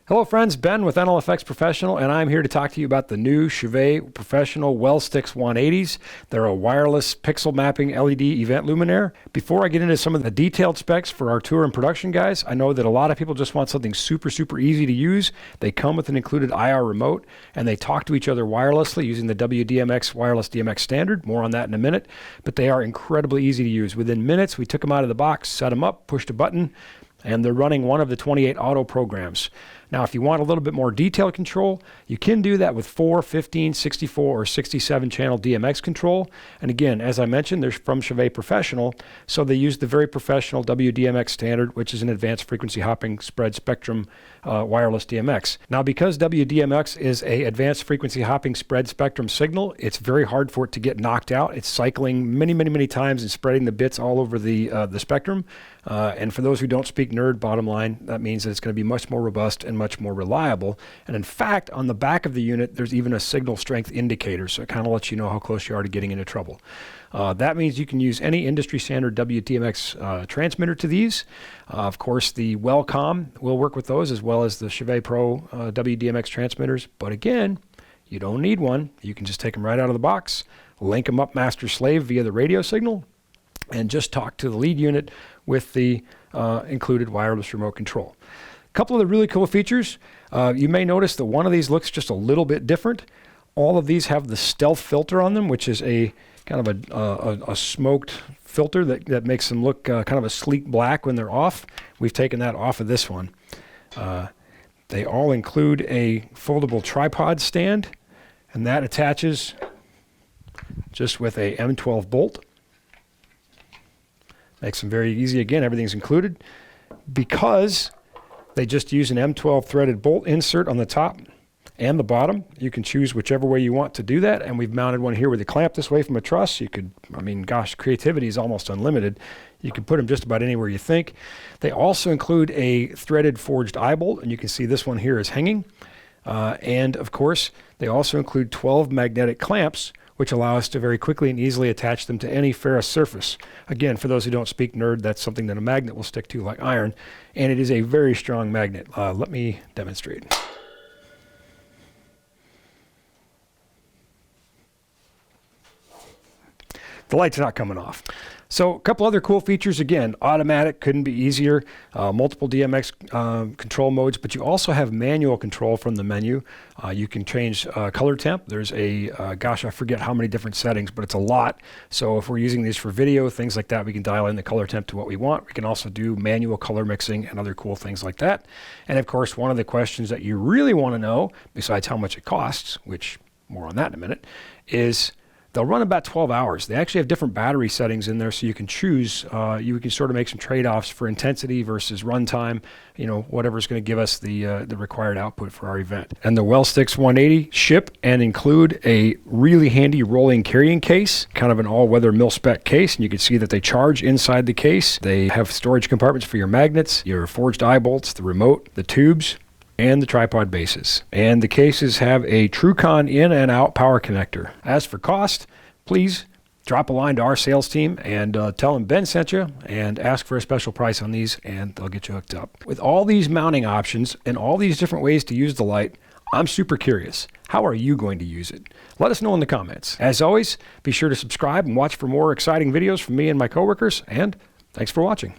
Hello friends, Ben with NLFX Professional, and I'm here to talk to you about the new Chauvet Professional WellStix 180s. They're a wireless pixel mapping LED event luminaire. Before I get into some of the detailed specs for our tour and production guys, I know that a lot of people just want something super easy to use. They come with an included IR remote, and they talk to each other wirelessly using the WDMX wireless DMX standard. More on that in a minute, but they are incredibly easy to use. Within minutes, we took them out of the box, set them up, pushed a button, and they're running one of the 28 auto programs. Now, if you want a little bit more detailed control, you can do that with 4, 15, 64, or 67 channel DMX control. And again, as I mentioned, they're from Chauvet Professional, so they use the very professional WDMX standard, which is an advanced frequency hopping spread spectrum wireless DMX. Now, because WDMX is a advanced frequency hopping spread spectrum signal, it's very hard for it to get knocked out. It's cycling many times and spreading the bits all over the spectrum. And for those who don't speak nerd, bottom line, that means that it's going to be much more robust and much more reliable. And in fact, on the back of the unit, there's even a signal strength indicator, so it kind of lets you know how close you are to getting into trouble. That means you can use any industry standard WDMX transmitter to these. Of course, the Wellcom will work with those, as well as the Chauvet Pro WDMX transmitters. But again, you don't need one. You can just take them right out of the box, link them up master-slave via the radio signal, and just talk to the lead unit with the included wireless remote control. A couple of the really cool features. You may notice that one of these looks just a little bit different. All of these have the stealth filter on them, which is a kind of a smoked filter that makes them look kind of a sleek black when they're off. We've taken that off of this one. They all include a foldable tripod stand, and that attaches just with a M12 bolt. Makes them very easy. Again, everything's included. Because they just use an M12 threaded bolt insert on the top and the bottom, you can choose whichever way you want to do that. And we've mounted one here with a clamp this way from a truss. You could, I mean, gosh, creativity is almost unlimited. You can put them just about anywhere you think. They also include a threaded forged eye bolt, and you can see this one here is hanging. And of course, they also include 12 magnetic clamps, which allow us to very quickly and easily attach them to any ferrous surface. Again, for those who don't speak nerd, that's something that a magnet will stick to like iron, and it is a very strong magnet. Let me demonstrate. The light's not coming off. So a couple other cool features. Again, automatic, couldn't be easier. Multiple DMX control modes, but you also have manual control from the menu. You can change color temp. There's gosh, I forget how many different settings, but it's a lot. So if we're using these for video, things like that, we can dial in the color temp to what we want. We can also do manual color mixing and other cool things like that. And of course, one of the questions that you really want to know, besides how much it costs, which more on that in a minute, is they'll run about 12 hours. They actually have different battery settings in there, so you can choose. You can sort of make some trade-offs for intensity versus runtime, you know, whatever's going to give us the required output for our event. And the WellStix 180 ship and include a really handy rolling carrying case, kind of an all-weather mil-spec case, and you can see that they charge inside the case. They have storage compartments for your magnets, your forged eye bolts, the remote, the tubes, and the tripod bases. And the cases have a TrueCon in and out power connector. As for cost, please drop a line to our sales team and tell them Ben sent you and ask for a special price on these, and they'll get you hooked up. With all these mounting options and all these different ways to use the light, I'm super curious. How are you going to use it? Let us know in the comments. As always, be sure to subscribe and watch for more exciting videos from me and my coworkers, and thanks for watching.